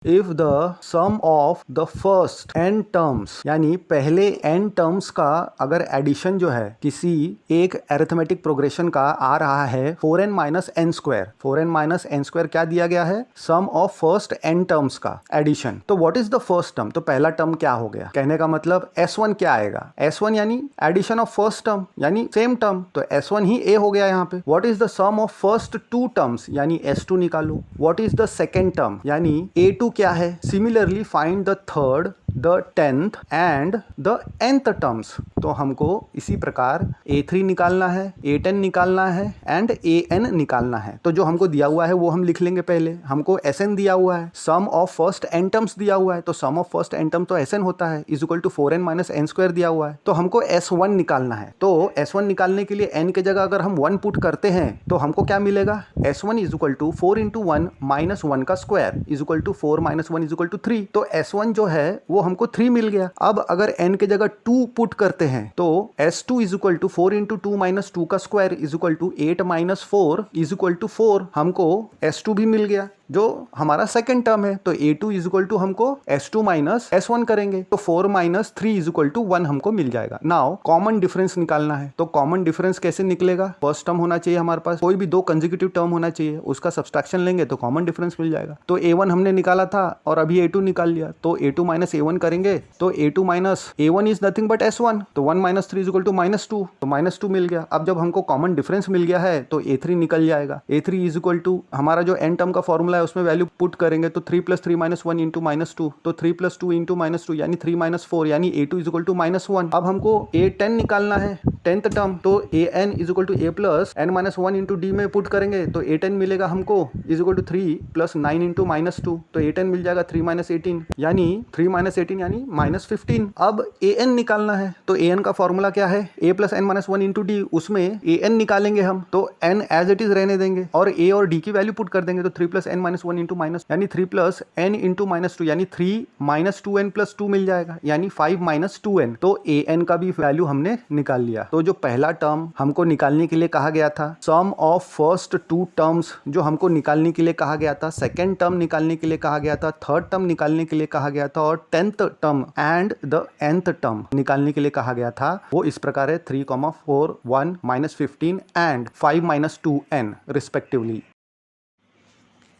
If the sum of the first n terms, यानी पहले n terms का अगर एडिशन जो है किसी एक अरिथमेटिक प्रोग्रेशन का आ रहा है 4n minus N square, 4n minus N square क्या दिया गया है, sum of first n terms का एडिशन। तो what is the first term, तो पहला टर्म क्या हो गया, कहने का मतलब s1 क्या आएगा, s1 यानी एडिशन ऑफ फर्स्ट टर्म यानी सेम टर्म, तो s1 ही a हो गया यहाँ पे। What is the sum of first two terms, यानी s2 निकालो। What is the second term, यानी a2 क्या है। Similarly find the third, the 10th and the nth terms. तो हमको इसी प्रकार a3 निकालना है, a10 निकालना है एंड an निकालना है। तो जो हमको दिया हुआ है वो हम लिख लेंगे। पहले हमको sn दिया हुआ है, sum of first n terms दिया हुआ है, तो sum of first n term तो sn होता है, is equal to 4n minus N square दिया हुआ है। तो हमको s1 निकालना है। तो s1 निकालने के लिए n के जगह अगर हम 1 पुट करते हैं तो हमको क्या मिलेगा, s1 is equal to 4 into 1 minus 1 का square is equal to 4 minus 1 is equal to 3। तो s1 जो है वो हमको 3 मिल गया। अब अगर n के जगह 2 पुट करते हैं तो s2 is equal to 4 into 2 minus 2 का square is equal to 8 minus 4 is equal to 4। हमको s2 भी मिल गया जो हमारा सेकंड टर्म है। तो a2 इज इक्वल टू हमको s2 माइनस s1 करेंगे तो 4 माइनस 3 इज इक्वल टू 1 हमको मिल जाएगा। नाउ कॉमन डिफरेंस निकालना है। तो कॉमन डिफरेंस कैसे निकलेगा, फर्स्ट टर्म होना चाहिए हमारे पास, कोई भी दो कंसेक्यूटिव टर्म होना चाहिए, उसका सब्सट्रैक्शन लेंगे तो कॉमन डिफरेंस मिल जाएगा। तो a1 हमने निकाला था और अभी a2 निकाल लिया, तो a2 माइनस a1 करेंगे तो a2 minus a1 is nothing but s1, तो 1 minus 3 is equal to minus 2, तो माइनस 2 मिल गया। अब जब हमको कॉमन डिफरेंस मिल गया है तो a3 निकल जाएगा। a3 इज इक्वल टू हमारा जो n टर्म का फॉर्मूला है उसमें वैल्यू पुट करेंगे तो 3 प्लस 3 माइनस 1 इंटू माइनस 2, तो 3 प्लस 2 इंटू माइनस 2 यानी 3 माइनस 4 यानी a2 is equal to minus 1। अब हमको a10 निकालना है, 10th टर्म, तो an is equal to a plus n minus 1 into D में पुट करेंगे तो a10 मिलेगा हमको is equal to 3 plus 9 into minus 2, तो a10 मिल जाएगा 3 माइनस 18 यानी 3 माइनस 18 यानी माइनस 15। अब an निकालना है तो an का फॉर्मूला क्या है, a plus n minus 1 into D, उसमें an निकालेंगे हम तो n एज इट इज रहने देंगे और a और d की वैल्यू पुट कर देंगे तो 3 plus n minus 1 into minus यानी 3 प्लस n इंटू माइनस 2 यानी 3 माइनस 2n प्लस 2 मिल जाएगा यानी 5 माइनस 2n। तो an का भी वैल्यू हमने निकाल लिया। तो जो पहला टर्म हमको निकालने के लिए कहा गया था, सम ऑफ फर्स्ट टू टर्म्स जो हमको निकालने के लिए कहा गया था, सेकेंड टर्म निकालने के लिए कहा गया था, थर्ड टर्म निकालने के लिए कहा गया था और 10th term and the nth term निकालने के लिए कहा गया था, वो इस प्रकार है 3, 4, 1 minus 15 and 5 minus 2n respectively.